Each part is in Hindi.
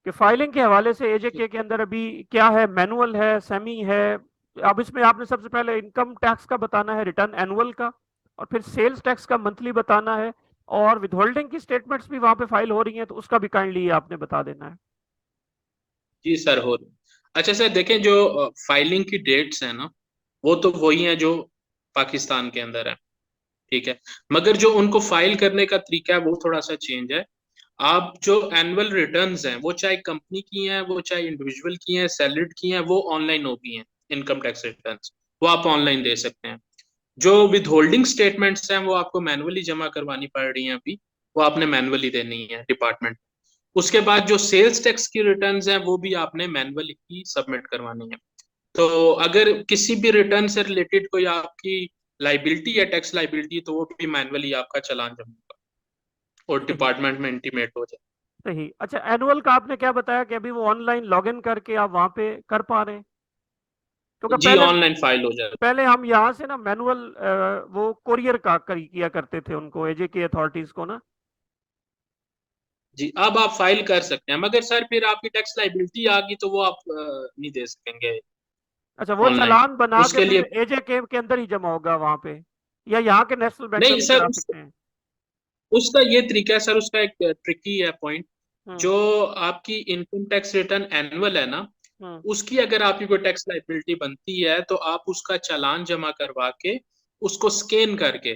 कि फाइलिंग के हवाले से एजेके के अंदर अभी क्या है, मैनुअल है, सेमी है। अब इसमें आपने सबसे पहले इनकम टैक्स का बताना है, रिटर्न एनुअल का, और फिर सेल्स टैक्स का मंथली बताना है, और विदहोल्डिंग की स्टेटमेंट्स भी वहां पे फाइल हो रही हैं, तो उसका भी काइंडली आपने बता देना है। जी सर, हो रही। अच्छा सर, देखें जो फाइलिंग की डेट्स है ना, वो तो वही है जो पाकिस्तान के अंदर है। ठीक है। मगर जो उनको फाइल करने का तरीका है वो थोड़ा सा चेंज है। आप जो एनुअल रिटर्न्स हैं, वो चाहे कंपनी की हैं, वो चाहे इंडिविजुअल की हैं, सैलरीड की हैं, वो ऑनलाइन होगी हैं। इनकम टैक्स रिटर्न्स वो आप ऑनलाइन दे सकते हैं। जो विद होल्डिंग स्टेटमेंट्स हैं वो आपको मैनुअली जमा करवानी पड़ रही हैं अभी। वो आपने मैनुअली देनी है डिपार्टमेंट। उसके बाद जो सेल्स टैक्स की रिटर्न्स हैं वो भी आपने मैनुअली ही सबमिट करवानी है। तो अगर किसी भी रिटर्न से रिलेटेड कोई आपकी लाइबिलिटी है, टैक्स लाइबिलिटी, तो वो भी मैनुअली आपका चालान जमा होगा और सही। डिपार्टमेंट में इंटीमेट हो जाए। सही। अच्छा, एनुअल का आपने क्या बताया कि अभी वो ऑनलाइन लॉग इन करके आप वहां पे कर पा रहे हैं? क्योंकि जी, पहले ऑनलाइन फाइल हो जाए। पहले हम यहाँ से ना मैनुअल वो कोरियर का किया करते थे उनको, एजेके अथॉरिटीज को ना। जी, अब आप फाइल कर सकते हैं, मगर सर फिर आपकी टैक्स लाइबिलिटी आ गई तो वो आप नहीं दे सकेंगे अच्छा, वो ऑनलाइन। चालान बना के उसके फिर लिए एजेके के अंदर ही जमा होगा वहां पे, या यहाँ के नेशनल बैंक में नहीं भी सर, करा सकते हैं? उसका ये तरीका है सर, उसका एक ट्रिकी है पॉइंट। हम्म। जो आपकी इनकम टैक्स रिटर्न एनुअल है ना, हम्म। उसकी अगर आपकी कोई टैक्स लाइबिलिटी बनती है तो आप उसका चालान जमा करवा के उसको स्कैन करके,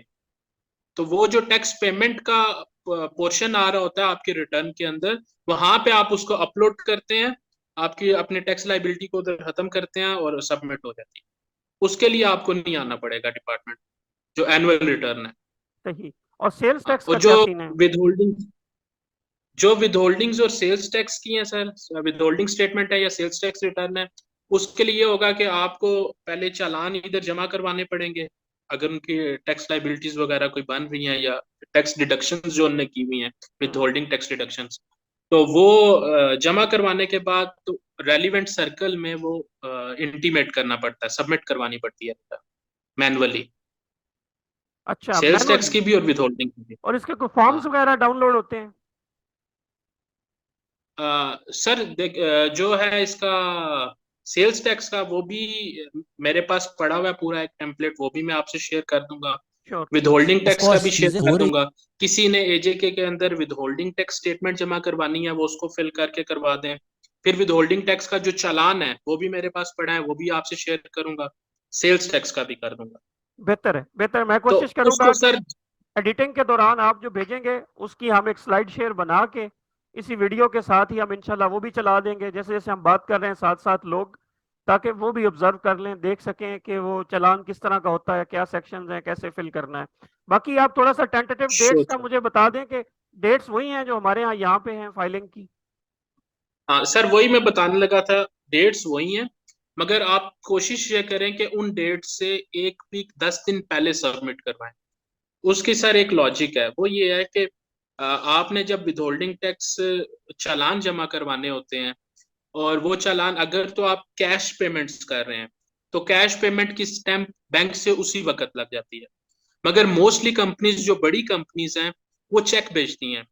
तो वो जो टैक्स पेमेंट का पोर्शन आ रहा होता है आपके रिटर्न के अंदर, वहां पे आप उसको अपलोड करते हैं, आपकी अपने टैक्स लाइबिलिटी को उधर खत्म करते हैं और सबमिट हो जाती है। उसके लिए आपको नहीं आना पड़ेगा डिपार्टमेंट, जो एनुअल रिटर्न है। सही। और सेल्स हाँ, टैक्स और का क्या जो सीन है? विदहोल्डिंग जो विदहोल्डिंग्स और सेल्स टैक्स की है सर, विदहोल्डिंग स्टेटमेंट है या सेल्स टैक्स रिटर्न है, उसके लिए ये होगा कि आपको पहले चालान इधर जमा करवाने पड़ेंगे, अगर उनकी टैक्स लाइबिलिटीज वगैरह कोई बन रही हैं, या टैक्स डिडक्शंस जो उनने की हुई हैं, हम्म। विदहोल्डिंग टैक्स डिडक्शंस, तो वो जमा करवाने के बाद तो रेलिवेंट सर्कल में वो इंटीमेट करना पड़ता है, सबमिट करवानी पड़ती है मैनुअली, अच्छा, सेल्स टैक्स मैनुअली। की भी और विदहोल्डिंग की भी। और इसके कोई फॉर्म्स हाँ वगैरह डाउनलोड होते हैं? सर देख, जो है इसका सेल्स टैक्स का, वो भी मेरे पास पड़ा हुआ है पूरा एक टेम्पलेट, वो भी मैं आपसे शेयर कर दूंगा। श्योर। विदहोल्डिंग ऑफ टैक्स का भी कोर्स शेयर चीजें कर हो रही। दूंगा। किसी ने एजेके के अंदर विदहोल्डिंग टैक्स स्टेटमेंट जमा करवानी है, वो उसको फिल करके करवा दें। फिर विदहोल्डिंग टैक्स का जो चालान है वो भी मेरे पास पड़ा है, वो भी आपसे शेयर करूंगा। सेल्स टैक्स का भी कर दूंगा। बेहतर है, बेहतर। मैं तो कोशिश करूंगा उसको कि सर, एडिटिंग के दौरान आप जो भेजेंगे उसकी हम एक स्लाइड शेयर बना के इसी वीडियो के साथ ही हम इंशाल्लाह वो भी चला देंगे, जैसे जैसे हम बात कर रहे हैं साथ साथ लोग, ताकि वो भी ऑब्जर्व कर लें, देख सकें कि वो चालान किस तरह का होता है, क्या सेक्शंस हैं, कैसे फिल करना है। बाकी आप थोड़ा सा टेंटेटिव डेट्स का श्योर। मुझे बता दें कि डेट्स वही हैं जो हमारे यहाँ पे हैं फाइलिंग की। हाँ सर, वही मैं बताने लगा था, डेट्स वही हैं, मगर आप कोशिश ये करें कि उन डेट से 1 वीक 10 दिन पहले सबमिट करवाएं। उसकी सर एक लॉजिक है, वो ये है कि आपने जब विदहोल्डिंग टैक्स चालान जमा करवाने होते हैं, और वो चालान अगर तो आप कैश पेमेंट्स कर रहे हैं, तो कैश पेमेंट की स्टैम्प बैंक से उसी वक्त लग जाती है। मगर मोस्टली कंपनीज, जो बड़ी कंपनीज हैं, वो चेक भेजती हैं।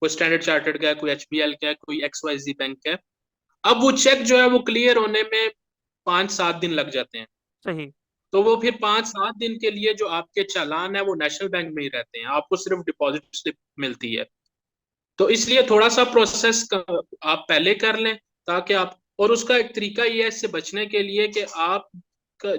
कोई स्टैंडर्ड चार्टर्ड का है, कोई एचबीएल का है, कोई XYZ बैंक का है। अब वो चेक जो है वो क्लियर होने में 5-7 दिन लग जाते हैं। सही। तो वो फिर 5-7 दिन के लिए जो आपके चालान है वो नेशनल बैंक में ही रहते हैं, आपको सिर्फ डिपॉजिट स्लिप मिलती है। तो इसलिए थोड़ा सा प्रोसेस आप पहले कर लें, ताकि आप, और उसका एक तरीका ये है इससे बचने के लिए कि आप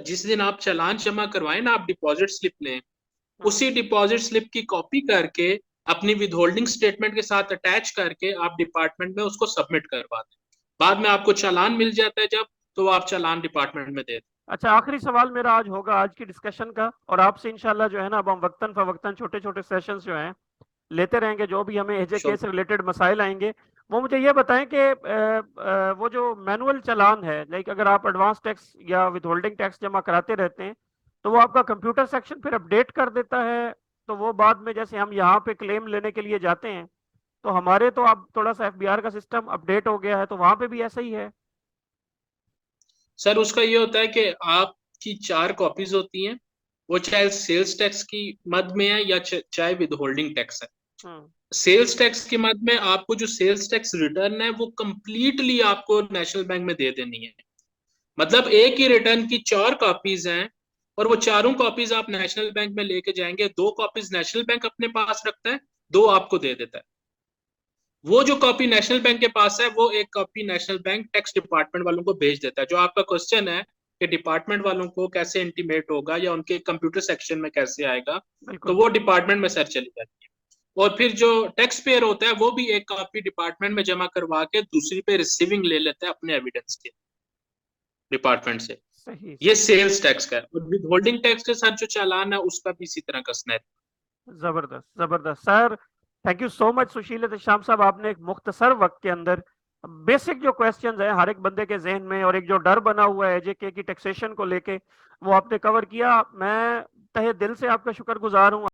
जिस दिन आप चालान जमा करवाएं ना, आप डिपॉजिट स्लिप लें। हम्म। उसी डिपॉजिट स्लिप की कॉपी करके अपनी विदहोल्डिंग स्टेटमेंट के साथ अटैच करके आप डिपार्टमेंट में उसको सबमिट करवा दें। बाद में आपको चालान मिल जाता है जब, तो वो आप चालान डिपार्टमेंट में दे दें। अच्छा, आखिरी सवाल मेरा आज होगा आज की डिस्कशन का, और आपसे इंशाल्लाह जो है ना, अब हम वक्तन फवक्तन छोटे छोटे सेशंस जो हैं लेते रहेंगे, जो भी हमें एजेके श्योर। से रिलेटेड मसाइल आएंगे। वो मुझे ये बताएं कि वो जो मैनुअल चालान है, लाइक अगर आप एडवांस टैक्स या विदहोल्डिंग टैक्स जमा कराते रहते हैं, तो वो आपका कंप्यूटर सेक्शन फिर अपडेट कर देता है, तो वो बाद में जैसे हम यहाँ पे क्लेम लेने के लिए जाते हैं, तो हमारे तो अब थोड़ा सा एफबीआर का सिस्टम अपडेट हो गया है, तो वहां पे भी ऐसा ही है? सर उसका ये होता है कि आपकी 4 कॉपीज होती हैं, वो चाहे सेल्स टैक्स की मद में है या चाहे विद होल्डिंग टैक्स है। हम्म। सेल्स टैक्स के मद में आपको जो सेल्स टैक्स रिटर्न है वो कंप्लीटली आपको नेशनल बैंक में दे देनी है। मतलब एक ही रिटर्न की 4 कॉपीज हैं और वो चारों कॉपीज आप नेशनल बैंक में लेके जाएंगे, 2 कॉपीज नेशनल बैंक अपने पास रखता है, 2 आपको दे देता है। वो जो कॉपी नेशनल बैंक के पास है वो एक copy national bank tax department वालों को भेज देता है। जो आपका क्वेश्चन है कि डिपार्टमेंट वालों को कैसे इंटीमेट होगा या उनके कंप्यूटर सेक्शन में कैसे आएगा, तो बिल्कुल। वो डिपार्टमेंट में सर चली जाती है। और फिर जो टैक्स पेयर होता है वो भी एक कॉपी डिपार्टमेंट में जमा करवा के दूसरी पे रिसीविंग ले लेता है अपने एविडेंस के डिपार्टमेंट से। सही ये सही। सेल्स टैक्स का है। और विद होल्डिंग टैक्स के साथ जो चालान है उसका भी इसी तरह कसना है। जबरदस्त जबरदस्त sir. Thank you so much Sushil Ehtesham sahab, आपने एक मुख्तसर वक्त के अंदर बेसिक जो क्वेश्चंस हैं हर एक बंदे के जहन में और एक जो डर बना हुआ है एजेके की टैक्सेशन को लेके, वो आपने कवर किया। मैं तहे दिल से आपका शुक्रगुजार हूँ।